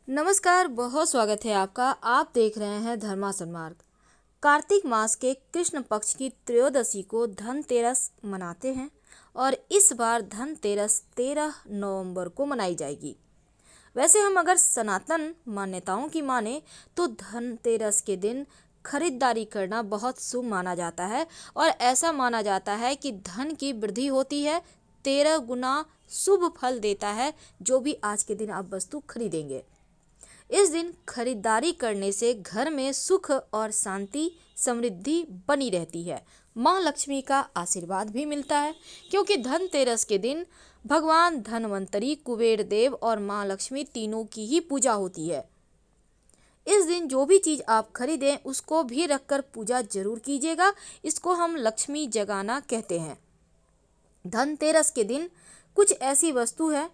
नमस्कार, बहुत स्वागत है आपका। आप देख रहे हैं धर्मा सन्मार्ग। कार्तिक मास के कृष्ण पक्ष की त्रयोदशी को धनतेरस मनाते हैं और इस बार धनतेरस 13 नवंबर को मनाई जाएगी। वैसे हम अगर सनातन मान्यताओं की माने तो धनतेरस के दिन खरीदारी करना बहुत शुभ माना जाता है और ऐसा माना जाता है कि धन की वृद्धि होती है, 13 गुना शुभ फल देता है जो भी आज के दिन आप वस्तु खरीदेंगे। इस दिन खरीदारी करने से घर में सुख और शांति समृद्धि बनी रहती है। माँ लक्ष्मी का आशीर्वाद भी मिलता है क्योंकि धनतेरस के दिन भगवान धनवंतरी, कुबेर देव और माँ लक्ष्मी तीनों की ही पूजा होती है। इस दिन जो भी चीज़ आप खरीदें उसको भी रखकर पूजा जरूर कीजिएगा। इसको हम लक्ष्मी जगाना कहते हैं। धनतेरस के दिन कुछ ऐसी वस्तु है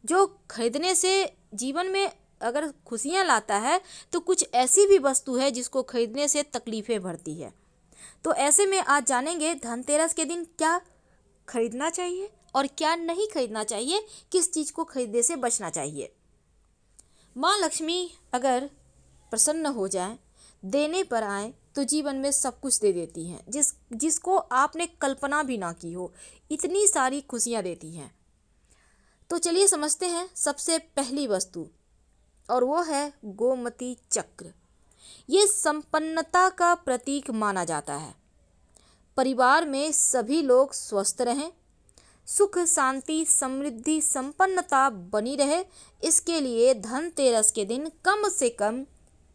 जो खरीदने से जीवन में अगर खुशियाँ लाता है तो कुछ ऐसी भी वस्तु है जिसको खरीदने से तकलीफ़ें बढ़ती है। तो ऐसे में आज जानेंगे धनतेरस के दिन क्या खरीदना चाहिए और क्या नहीं खरीदना चाहिए, किस चीज़ को खरीदने से बचना चाहिए। माँ लक्ष्मी अगर प्रसन्न हो जाए, देने पर आए तो जीवन में सब कुछ दे देती हैं। जिसको आपने कल्पना भी ना की हो, इतनी सारी खुशियाँ देती हैं। तो चलिए समझते हैं सबसे पहली वस्तु, और वो है गोमती चक्र। ये संपन्नता का प्रतीक माना जाता है। परिवार में सभी लोग स्वस्थ रहें, सुख शांति समृद्धि संपन्नता बनी रहे, इसके लिए धनतेरस के दिन कम से कम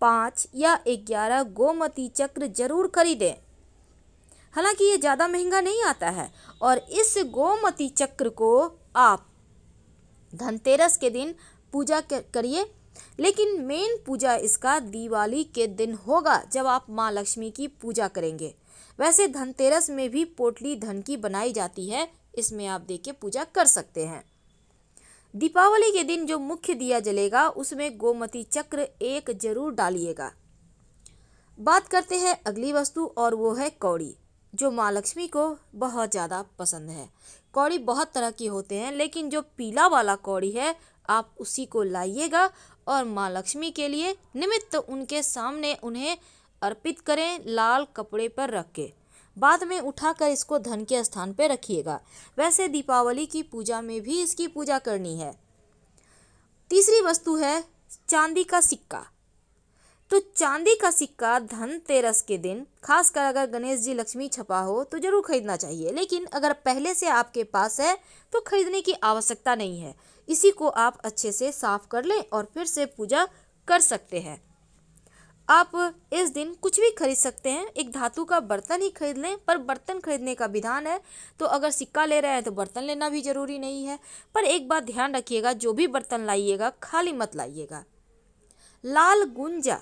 5 या 11 गोमती चक्र जरूर खरीदें। हालांकि ये ज़्यादा महंगा नहीं आता है और इस गोमती चक्र को आप धनतेरस के दिन पूजा करिए, लेकिन मेन पूजा इसका दिवाली के दिन होगा जब आप माँ लक्ष्मी की पूजा करेंगे। वैसे धनतेरस में भी पोटली धन की बनाई जाती है, इसमें आप दे के पूजा कर सकते हैं। दीपावली के दिन जो मुख्य दिया जलेगा उसमें गोमती चक्र एक जरूर डालिएगा। बात करते हैं अगली वस्तु और वो है कौड़ी, जो माँ लक्ष्मी को बहुत ज़्यादा पसंद है। कौड़ी बहुत तरह की होते हैं, लेकिन जो पीला वाला कौड़ी है आप उसी को लाइएगा और माँ लक्ष्मी के लिए निमित्त उनके सामने उन्हें अर्पित करें, लाल कपड़े पर रख के। बाद में उठाकर इसको धन के स्थान पर रखिएगा। वैसे दीपावली की पूजा में भी इसकी पूजा करनी है। तीसरी वस्तु है चांदी का सिक्का। तो चांदी का सिक्का धनतेरस के दिन, खासकर अगर गणेश जी लक्ष्मी छपा हो तो जरूर खरीदना चाहिए, लेकिन अगर पहले से आपके पास है तो खरीदने की आवश्यकता नहीं है। इसी को आप अच्छे से साफ कर लें और फिर से पूजा कर सकते हैं। आप इस दिन कुछ भी खरीद सकते हैं, एक धातु का बर्तन ही खरीद लें, पर बर्तन खरीदने का विधान है। तो अगर सिक्का ले रहे हैं तो बर्तन लेना भी जरूरी नहीं है। पर एक बात ध्यान रखिएगा, जो भी बर्तन लाइएगा खाली मत लाइएगा। लाल गुंजा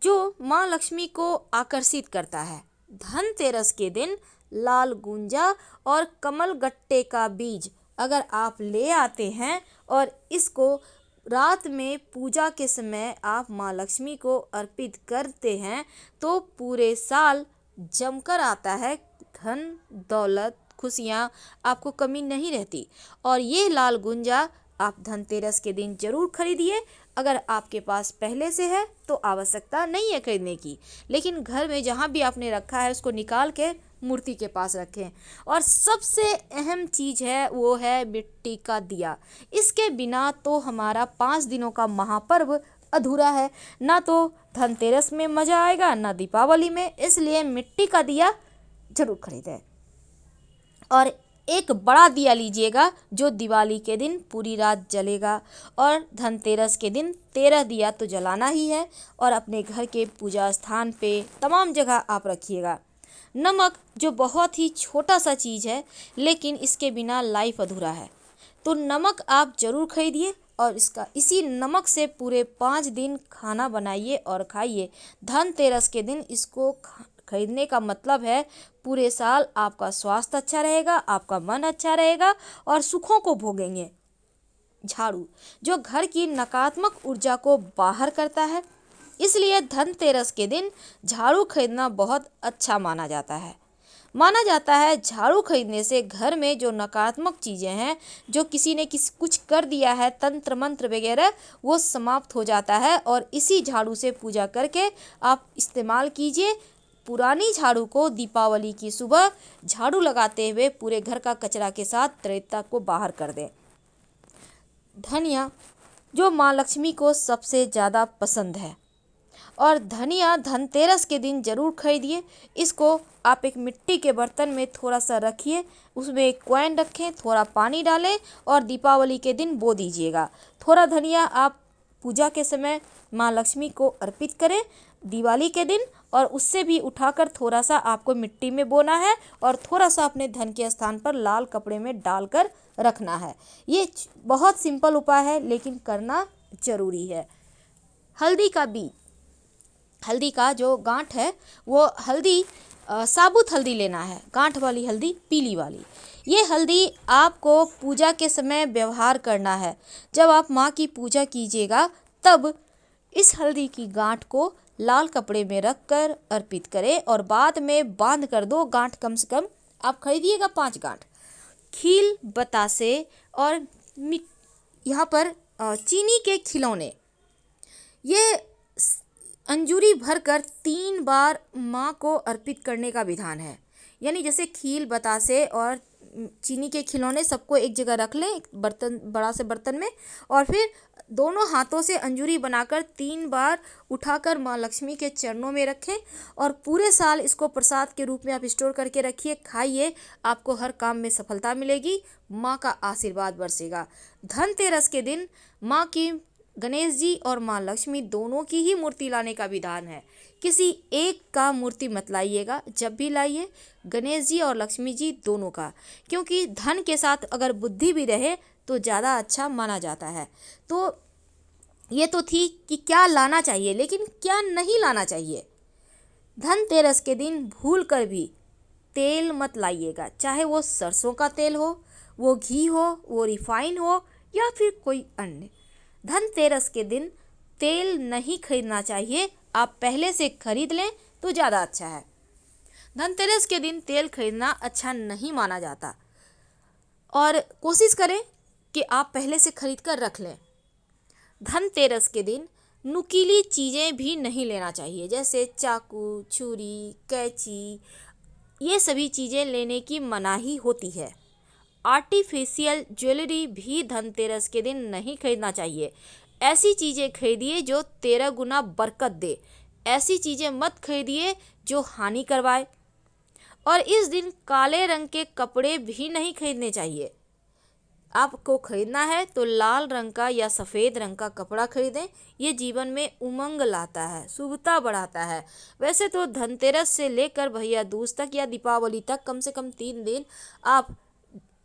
जो माँ लक्ष्मी को आकर्षित करता है, धनतेरस के दिन लाल गुंजा और कमल गट्टे का बीज अगर आप ले आते हैं और इसको रात में पूजा के समय आप माँ लक्ष्मी को अर्पित करते हैं तो पूरे साल जमकर आता है। धन दौलत खुशियाँ आपको कमी नहीं रहती। और ये लाल गुंजा आप धनतेरस के दिन जरूर खरीदिए। अगर आपके पास पहले से है तो आवश्यकता नहीं है खरीदने की, लेकिन घर में जहाँ भी आपने रखा है उसको निकाल के मूर्ति के पास रखें। और सबसे अहम चीज़ है वो है मिट्टी का दिया। इसके बिना तो हमारा 5 दिनों का महापर्व अधूरा है। ना तो धनतेरस में मज़ा आएगा ना दीपावली में, इसलिए मिट्टी का दिया जरूर खरीदें। और एक बड़ा दिया लीजिएगा जो दिवाली के दिन पूरी रात जलेगा, और धनतेरस के दिन 13 दिया तो जलाना ही है। और अपने घर के पूजा स्थान पे तमाम जगह आप रखिएगा। नमक जो बहुत ही छोटा सा चीज़ है, लेकिन इसके बिना लाइफ अधूरा है। तो नमक आप जरूर खरीदिए और इसी नमक से पूरे 5 दिन खाना बनाइए और खाइए। धनतेरस के दिन इसको खरीदने का मतलब है पूरे साल आपका स्वास्थ्य अच्छा रहेगा, आपका मन अच्छा रहेगा और सुखों को भोगेंगे। झाड़ू जो घर की नकारात्मक ऊर्जा को बाहर करता है, इसलिए धनतेरस के दिन झाड़ू खरीदना बहुत अच्छा माना जाता है। माना जाता है झाड़ू खरीदने से घर में जो नकारात्मक चीज़ें हैं, जो किसी ने कुछ कर दिया है, तंत्र मंत्र वगैरह, वो समाप्त हो जाता है। और इसी झाड़ू से पूजा करके आप इस्तेमाल कीजिए। पुरानी झाड़ू को दीपावली की सुबह झाड़ू लगाते हुए पूरे घर का कचरा के साथ त्रैता को बाहर कर दें। धनिया, जो माँ लक्ष्मी को सबसे ज़्यादा पसंद है, और धनिया धनतेरस के दिन ज़रूर खरीदिए। इसको आप एक मिट्टी के बर्तन में थोड़ा सा रखिए, उसमें एक कॉइन रखें, थोड़ा पानी डालें और दीपावली के दिन बो दीजिएगा। थोड़ा धनिया आप पूजा के समय माँ लक्ष्मी को अर्पित करें दिवाली के दिन, और उससे भी उठाकर थोड़ा सा आपको मिट्टी में बोना है और थोड़ा सा अपने धन के स्थान पर लाल कपड़े में डालकर रखना है। ये बहुत सिंपल उपाय है, लेकिन करना जरूरी है। हल्दी का बीज, हल्दी का जो गांठ है, वो हल्दी साबुत हल्दी लेना है, गांठ वाली हल्दी, पीली वाली। ये हल्दी आपको पूजा के समय व्यवहार करना है। जब आप माँ की पूजा कीजिएगा तब इस हल्दी की गांठ को लाल कपड़े में रख कर अर्पित करें और बाद में बांध कर दो गांठ, कम से कम आप खरीदिएगा 5 गांठ। खील, बतासे और यहाँ पर चीनी के खिलौने, ये अंजूरी भरकर 3 बार माँ को अर्पित करने का विधान है। यानी जैसे खील, बतासे और चीनी के खिलौने सबको एक जगह रख लें, एक बर्तन, बड़ा से बर्तन में, और फिर दोनों हाथों से अंजूरी बनाकर 3 बार उठाकर माँ लक्ष्मी के चरणों में रखें और पूरे साल इसको प्रसाद के रूप में आप स्टोर करके रखिए, खाइए। आपको हर काम में सफलता मिलेगी, माँ का आशीर्वाद बरसेगा। धनतेरस के दिन माँ की, गणेश जी और माँ लक्ष्मी दोनों की ही मूर्ति लाने का विधान है। किसी एक का मूर्ति मत लाइएगा, जब भी लाइए गणेश जी और लक्ष्मी जी दोनों का, क्योंकि धन के साथ अगर बुद्धि भी रहे तो ज़्यादा अच्छा माना जाता है। तो ये तो थी कि क्या लाना चाहिए, लेकिन क्या नहीं लाना चाहिए। धनतेरस के दिन भूल कर भी तेल मत लाइएगा, चाहे वो सरसों का तेल हो, वो घी हो, वो रिफाइन हो या फिर कोई अन्य। धनतेरस के दिन तेल नहीं खरीदना चाहिए, आप पहले से खरीद लें तो ज़्यादा अच्छा है। धनतेरस के दिन तेल खरीदना अच्छा नहीं माना जाता, और कोशिश करें कि आप पहले से खरीद कर रख लें। धनतेरस के दिन नुकीली चीज़ें भी नहीं लेना चाहिए, जैसे चाकू, छुरी, कैंची, ये सभी चीज़ें लेने की मनाही होती है। आर्टिफिशियल ज्वेलरी भी धनतेरस के दिन नहीं खरीदना चाहिए। ऐसी चीज़ें खरीदिए जो 13 गुना बरकत दे, ऐसी चीज़ें मत खरीदिए जो हानि करवाए। और इस दिन काले रंग के कपड़े भी नहीं खरीदने चाहिए। आपको खरीदना है तो लाल रंग का या सफ़ेद रंग का कपड़ा खरीदें, ये जीवन में उमंग लाता है, शुभता बढ़ाता है। वैसे तो धनतेरस से लेकर भैया दूज तक या दीपावली तक कम से कम 3 दिन आप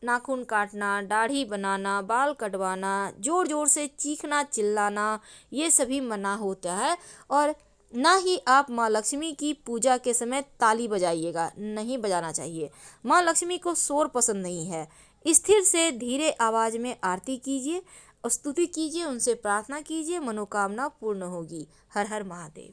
नाखून काटना, दाढ़ी बनाना, बाल कटवाना, ज़ोर ज़ोर से चीखना, चिल्लाना, ये सभी मना होता है। और ना ही आप माँ लक्ष्मी की पूजा के समय ताली बजाइएगा, नहीं बजाना चाहिए। माँ लक्ष्मी को शोर पसंद नहीं है। स्थिर से धीरे आवाज़ में आरती कीजिए, स्तुति कीजिए, उनसे प्रार्थना कीजिए, मनोकामना पूर्ण होगी। हर हर महादेव।